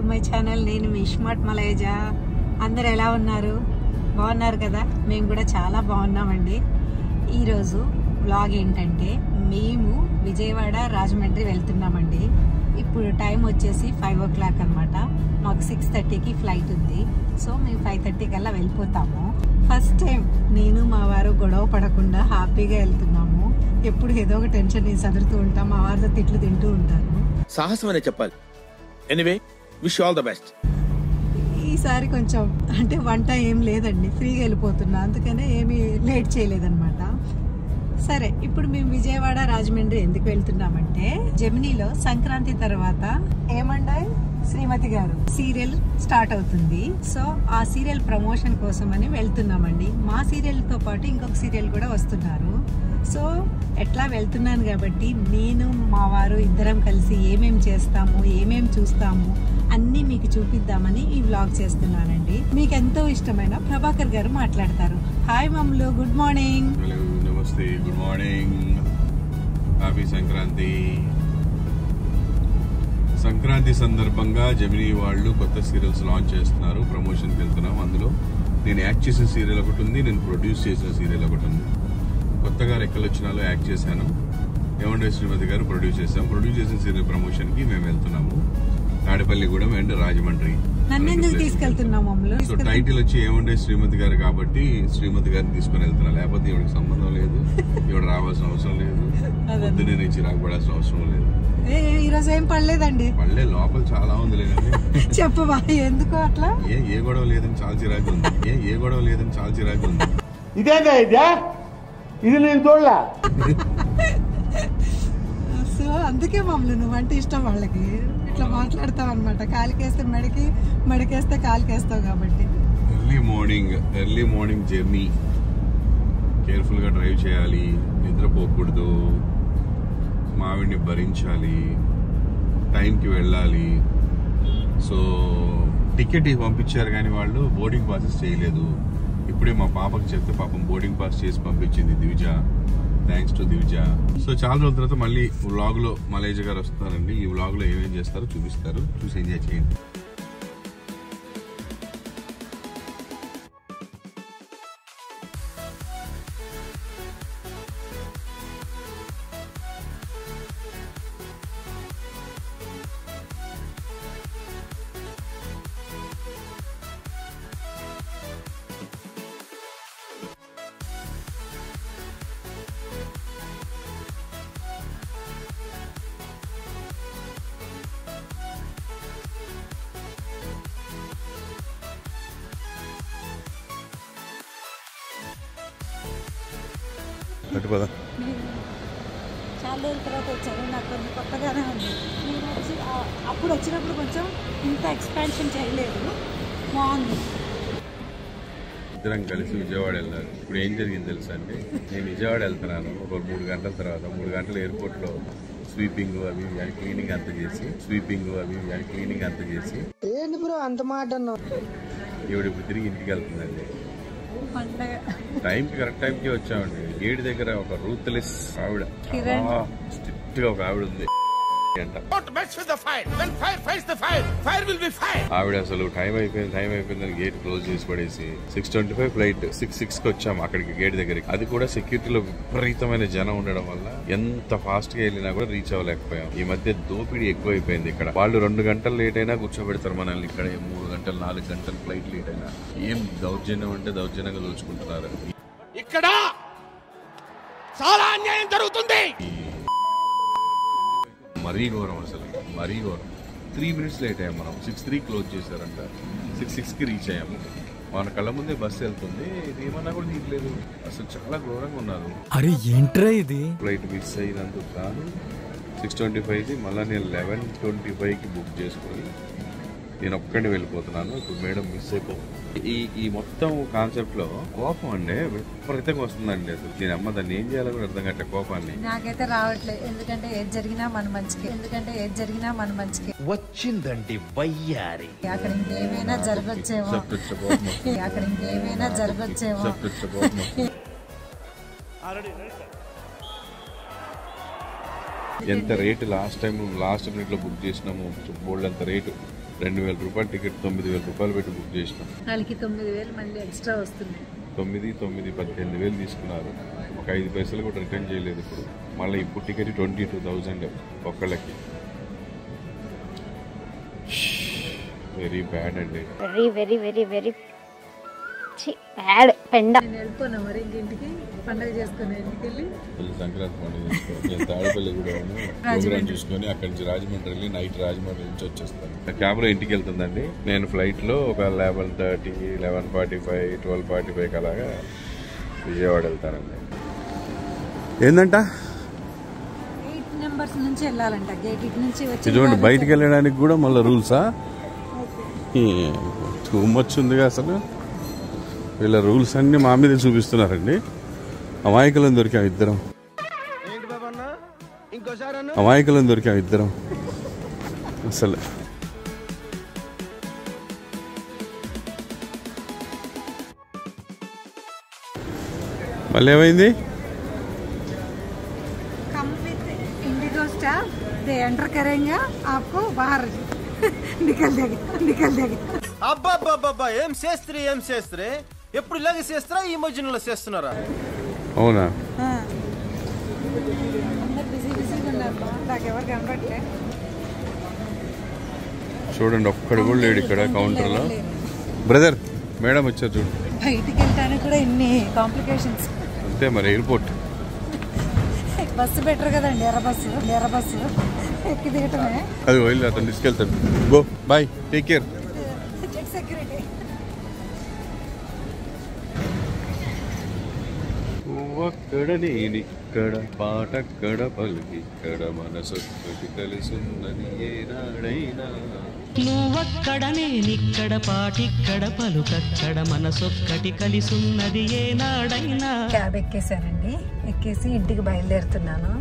My channel. నేను మీ smart మలైజా. అందరు ఎలా ఉన్నారు? బాగున్నారు కదా? మేము కూడా చాలా బాగున్నామండి. ఈరోజు వ్లాగ్ ఏంటంటే మేము విజయవాడ రాజమండ్రి వెళ్తున్నామండి. ఇప్పుడు టైం వచ్చేసి 5 o'clock అనమాట. మాకు 6:30కి ఫ్లైట్ ఉంది. సో మేము 5:30 కల్లా వెళ్ళిపోతాము. ఫస్ట్ టైం నేను మా వారు గొడవ పడకుండా హ్యాపీగా వెళ్తున్నాము. ఎప్పుడు ఏదో ఒక టెన్షన్ సదురుతూ ఉంటాం. మా వారితో తిట్లు తింటూ ఉంటారు. సాహసం అనే చెప్పాలి. Anyway, wish all the best. ఈసారి కొంచెం అంటే వంట ఏం లేదండి, ఫ్రీగా వెళ్ళిపోతున్నా, అందుకనే ఏమీ లేట్ చేయలేదన్నమాట. సరే, ఇప్పుడు మేము విజయవాడ రాజమండ్రి ఎందుకు వెళ్తున్నామంటే జెమినీలో సంక్రాంతి తర్వాత ఏమండాయి శ్రీమతి గారు సీరియల్ స్టార్ట్ అవుతుంది. సో ఆ సీరియల్ ప్రమోషన్ కోసం అని వెళ్తున్నామండి. మా సీరియల్ తో పాటు ఇంకొక సీరియల్ కూడా వస్తున్నారు. సో ఎట్లా వెళ్తున్నాను కాబట్టి నేను మా వారు ఇద్దరం కలిసి ఏమేం చేస్తాము, ఏమేం చూస్తాము అన్నీ మీకు చూపిద్దామని ఈ వ్లాగ్ చేస్తున్నానండి. మీకు ఎంతో ఇష్టమైన ప్రభాకర్ గారు మాట్లాడతారు. హాయ్ మమ్మలు, గుడ్ మార్నింగ్. హలో, నమస్తే, good morning, happy Sankranti. Sankranti సందర్భంగా జెమినీ వాళ్ళు కొత్త సీరియల్స్ లాంచ్ చేస్తున్నారు. ప్రమోషన్కి వెళ్తున్నాం. అందులో నేను యాక్ట్ చేసిన సీరియల్ ఒకటి ఉంది, నేను ప్రొడ్యూస్ చేసిన సీరియల్ ఒకటి ఉంది. కొత్తగా రెక్కలు వచ్చినాలో యాక్ట్ చేశాను. ఏమండే శ్రీమతి గారు ప్రొడ్యూస్ చేశాం. ప్రొడ్యూస్ చేసిన సీరియల్ ప్రమోషన్కి మేము వెళ్తున్నాము. Tadepalligudem and Rajahmundry. So title వచ్చి ఏమండే శ్రీమతి గారు కాబట్టి శ్రీమతి గారిని తీసుకుని వెళ్తున్నా. లేకపోతే ఇవిడికి సంబంధం లేదు, ఇవిడ రావాల్సిన అవసరం లేదు, పొద్దునే నుంచి రాకపోవాల్సిన అవసరం లేదు. ఈ రోజు ఏం పడలేదండి. పడలే, లోపల చాలా ఉంది లేదండి. చెప్పవా ఎందుకు అట్లా? ఏ గొడవ లేదని చాలా చిరాకు ఉంది. ఏ గొడవ లేదని చాలా చిరాకు ఉంది. ఇదేగా ఇది నేను చూడలా. సో అందుకే మమ్మల్ని నువ్వంటే ఇష్టం వాళ్ళకి. ఇట్లా మాట్లాడతావు అనమాట. కాలికేస్తే మెడకి, మెడకేస్తే కాలికేస్తావు కాబట్టి. ఎర్లీ మార్నింగ్ జర్నీ, కేర్ఫుల్ గా డ్రైవ్ చేయాలి, నిద్రపోకూడదు, మావిడిని భరించాలి, టైంకి వెళ్ళాలి. సో టికెట్ పంపించారు కానీ వాళ్ళు బోర్డింగ్ పాసెస్ చేయలేదు. ఇప్పుడే మా పాపకి చెప్తే పాపం బోర్డింగ్ పాస్ చేసి పంపించింది Divija. Thanks to Divija. So చాలా రోజుల తర్వాత మళ్ళీ వ్లాగ్ లో మలైజా గారు వస్తున్నారండి. ఈ వ్లాగ్ లో ఏమేం చేస్తారో చూపిస్తారు, చూసి ఎంజాయ్ చేయండి. చాలా రోజుల తర్వాత వచ్చారు. నాకు కొంచెం కొత్తగానే ఉంది. నేను వచ్చి అప్పుడు వచ్చినప్పుడు కొంచెం ఇంత ఎక్స్పాన్షన్ చేయలేదు, బాగుంది. ఇద్దరం కలిసి విజయవాడ వెళ్ళారు. ఇప్పుడు ఏం జరిగింది తెలుసా అండి? నేను విజయవాడ వెళ్తున్నాను. ఒక 3 గంటల తర్వాత 3 గంటల ఎయిర్పోర్ట్ లో స్వీపింగ్ అవి క్లీనింగ్ అంత చేసి ఏంటి బ్రో అంత మాట అన్నావు? ఈవిడ ఇప్పుడు తిరిగి ఇంటికి వెళ్తుందండి. టైంకి కరెక్ట్ టైంకి వచ్చామండి. గేట్ దగ్గర ఒక రూత్లెస్ ఆవిడ, స్ట్రిక్ట్ గా ఒక ఆవిడ ఉంది. ఆవిడ అసలు టైం అయిపోయిందని గేట్ క్లోజ్ చేసి పడేసి 6:25 ఫ్లైట్ 6:06 వచ్చాము అక్కడికి గేట్ దగ్గరికి. అది కూడా సెక్యూరిటీలో విపరీతమైన జనం ఉండడం వల్ల ఎంత ఫాస్ట్ గా వెళ్ళినా కూడా రీచ్ అవ్వలేకపోయాం. ఈ మధ్య దోపిడీ ఎక్కువైపోయింది ఇక్కడ. వాళ్ళు 2 గంటలు లేట్ అయినా కూర్చోబెడతారు మనల్ని. ఇక్కడ 3 గంటలు 4 గంటలు ఫ్లైట్ లేట్ అయినా ఏం దౌర్జన్యం అంటే దౌర్జన్యంగా దోచుకుంటున్నారు. ఇక్కడ చాలా అన్యాయం జరుగుతుంది. మరీ ఘోరం, అసలు మరీ ఘోరం. 3 minutes లేట్ అయ్యాం మనం. 6:03 క్లోజ్ చేశారంట. 6:06కి రీచ్ అయ్యాము. మన కళ్ళ ముందే బస్సు వెళ్తుంది, ఇది ఏమన్నా కూడా తీయలేదు. అసలు చాలా ఘోరంగా ఉన్నారు. అరే ఏంట్రా ఇది? ఫ్లైట్ మిస్ అయినందుకు కాదు 6:25కి మళ్ళీ నేను 11:25కి బుక్ చేసుకుని నేను ఒక్కడిని వెళ్ళిపోతున్నాను. ఇప్పుడు మేడం మిస్ అయిపో. ఈ మొత్తం కాన్సెప్ట్ లో కోపం అండి విపరీతంగా వస్తుందండి. అసలు దీని అమ్మ దాన్ని ఏం చేయాలో కూడా అర్థం కావట్లే కోపాన్ని. నాకైతే రావట్లేదు. ఎందుకంటే ఏది జరిగినా మన మంచికి. వచ్చిందండి వయ్యారి. అక్కడ ఇంకేమైనా జరగచ్చేమో. ఎంత రేటు లాస్ట్ మినిట్ లో బుక్ చేసినాము, బోల్డ్ అంత రేటు. 2,000 రూపాయలు టికెట్ 9,000 రూపాయలు పెట్టి బుక్ చేసినాం. వాళ్ళకి 9,000 మళ్ళీ ఎక్స్ట్రా వస్తున్నాయి. 18,000 తీసుకున్నారు. ఒక 5 పైసలు కూడా రిటర్న్ చేయలేదు. ఇప్పుడు మళ్ళీ ఇప్పుడు టికెట్ 22,000 ఒక్కళ్ళకి. వెరీ బ్యాడ్ అండి. Very very very very bad పెండ. నేను వెళ్ళిపోనా మరి ఇంటికి పండగ చేసుకుని ఇంటికి వెళ్ళి సంక్రాంతి పండుగ చేసుకొని తాడేపల్లి కూడా ప్రోగ్రామ్ చూసుకొని అక్కడి నుంచి రాజమండ్రి వెళ్ళి నైట్ రాజమండ్రి నుంచి వచ్చేస్తాను. కెమెరా ఇంటికి వెళ్తుందండి. నేను ఫ్లైట్ లో ఒక 11:30, 11:45, 12:45 అలాగా విజయవాడ వెళ్తానండి. ఏందంట 8 నెంబర్స్ నుంచి వెళ్ళాలంట. గేట్ ఇటు నుంచి వచ్చి చూడండి, బయటికి వెళ్ళడానికి కూడా మళ్ళీ రూల్సా? టూ మచ్ ఉందిగా అసలు. వీళ్ళ రూల్స్ అన్ని మా మీద చూపిస్తున్నారండి. అమాయకులను దొరికాం ఇద్దరం. అసలు మళ్ళీ ఏమైంది? Come with Indigo staff they enter करेंगे आपको बाहर निकल देगा. అబ్బా ఏం చేస్త్రే ఎప్పుడు ఇలాగే చేస్తారా? ఈ మధ్యలో చేస్తున్నారా? అవునా? అందరు బిజీగా ఉన్నారు. నాకు ఎవరు కనబడలే. చూడండి, ఒక్కడు కూడా లేడు ఇక్కడ కౌంటర్ లో. బ్రదర్, మేడం వచ్చారు చూడు. బయటికి వెళ్ళడానికి కూడా ఇన్ని కాంప్లికేషన్స్. అంతే మరి. ఎయిర్పోర్ట్ బస్సు బెటర్ కదండి. ఎర్ర బస్సు ఎక్కి దిగటమే. అది వెళ్ళి అతను తీసుకెళ్తాడు. Go boy, take care. Security ఒక్కడ నేనిక్కడ పాటక్కడ పలికిక్కడ మనసొక్కటి కలిసున్నది ఏనాడైనా. నువ్వక్కడ నేనిక్కడ పాటిక్కడ పలుకక్కడ మనసొక్కటి కలిసున్నది ఏనాడైనా. క్యాబ్ ఎక్కేసానండి. ఎక్కేసి ఇంటికి బయలుదేరుతున్నాను.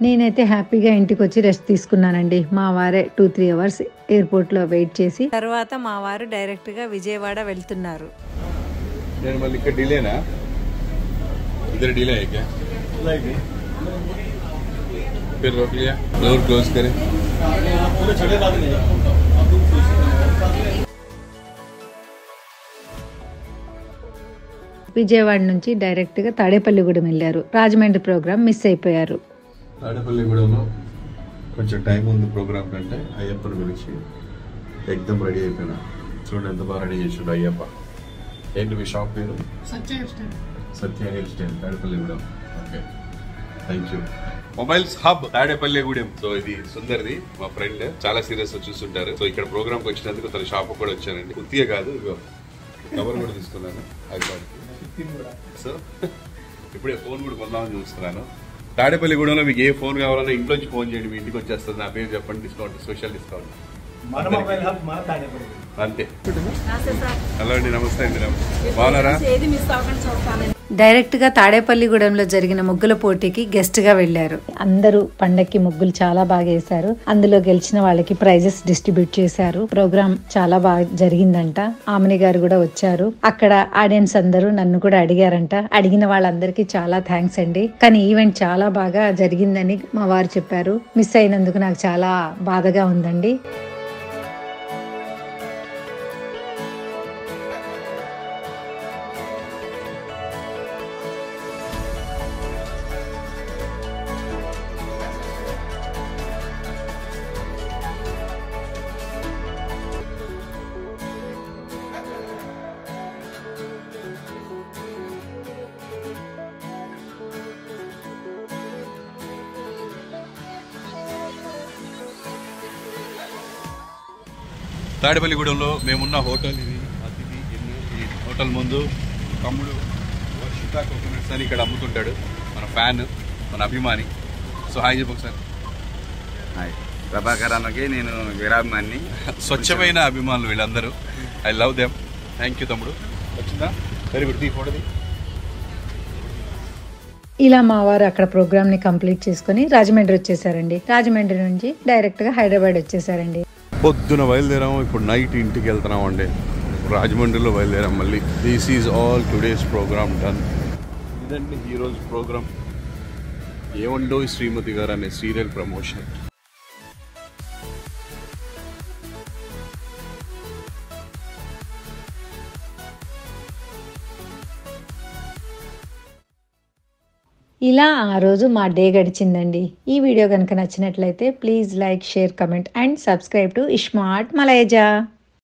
నేనైతే హ్యాపీగా ఇంటికి వచ్చి రెస్ట్ తీసుకున్నానండి. మా వారే 2-3 అవర్స్ ఎయిర్పోర్ట్ లో వెయిట్ చేసి తర్వాత మా వారు డైరెక్ట్ గా విజయవాడ వెళ్తున్నారు. నేను మళ్ళీ ఇక్కడ డిలేనా? इधर डीले है क्या? फिर रोक लिया, डोर क्लोज करें. విజయవాడ నుంచి డైరెక్ట్ గా తాడేపల్లిగూడెం వెళ్ళారు. రాజమండ్రి ప్రోగ్రామ్ మిస్ అయిపోయారు. తాడేపల్లిగూడెంలో కొంచెం టైం ఉంది ప్రోగ్రామ్ కంటే. అయ్యప్పని పిలిచి ఎగ్దమ్ రెడీ అయిపోయినా. చూడండి ఎంత బాగా రెడీ చేసాడు అయ్యప్ప. ఏంటి మీ షాప్ పేరు? Satya hair style, Tadepalligudem. Okay, thank you. Mobiles hub Tadepalligudem. So ఇది సుందర్ది, మా ఫ్రెండ్. చాలా సీరియస్ గా చూస్తుంటారు. సో ఇక్కడ ప్రోగ్రామ్ కి వచ్చినందుకు తన షాప్ కూడా వచ్చానండి. ఉత్తిగా కాదు, ఇగో కవర్ కూడా తీసుకున్నాను ఐపాడ్. సో ఇప్పుడే ఫోన్ కూడా కొందామని చూస్తున్నాను. తాడేపల్లిగూడెంలో మీకు ఏ ఫోన్ కావాలన్నా ఇంట్లోంచి ఫోన్ చేయండి, మీ ఇంటికి వచ్చేస్తుంది. నా పేరు చెప్పండి, డిస్కౌంట్, స్పెషల్ డిస్కౌంట్. అంతే. హలో అండి, నమస్తే అండి. బాగున్నారా? డైరెక్ట్ గా తాడేపల్లిగూడెంలో జరిగిన ముగ్గుల పోటీకి గెస్ట్ గా వెళ్లారు. అందరూ పండక్కి ముగ్గులు చాలా బాగా వేశారు. అందులో గెలిచిన వాళ్ళకి ప్రైజెస్ డిస్ట్రిబ్యూట్ చేశారు. ప్రోగ్రామ్ చాలా బాగా జరిగిందంట. ఆమెని గారు కూడా వచ్చారు. అక్కడ ఆడియన్స్ అందరూ నన్ను కూడా అడిగారంట. అడిగిన వాళ్ళందరికీ చాలా థ్యాంక్స్ అండి. కానీ ఈవెంట్ చాలా బాగా జరిగిందని మా వారు చెప్పారు. మిస్ అయినందుకు నాకు చాలా బాధగా ఉందండి. తాడేపల్లిగూడెంలో మేమున్న హోటల్ ఇది. అతిథి ఇల్లు. ఈ హోటల్ ముందు తమ్ముడు వర్షిత కోకోనట్స్ అని ఇక్కడ అమ్ముతుంటాడు. మన ఫ్యాన్, మన అభిమాని. సో హాయ్ చెప్పు సార్. హాయ్, ప్రభాకర్ అన్నకి నేను వీరాభిమాని. స్వచ్ఛమైన అభిమానులు వీళ్ళందరూ. I love them. Thank you తమ్ముడు. వచ్చిందా? Very good. ఫోటోది. ఇలా మా వారు అక్కడ ప్రోగ్రామ్ ని కంప్లీట్ చేసుకుని రాజమండ్రి వచ్చేసారండి. రాజమండ్రి నుంచి డైరెక్ట్ గా హైదరాబాద్ వచ్చేసారండి. పొద్దున బయలుదేరాము. ఇప్పుడు నైట్ ఇంటికి వెళ్తున్నాం అండి. రాజమండ్రిలో బయలుదేరాం మళ్ళీ. This is all today's programme done. ఇదండి ఈరోజు ప్రోగ్రామ్. ఏమండో శ్రీమతి గారు అనే సీరియల్ ప్రమోషన్. ఇలా ఆ రోజు మా డే గడిచిందండి. ఈ వీడియో కనుక నచ్చినట్లయితే please like, share, comment and subscribe to iSmart మలైజా.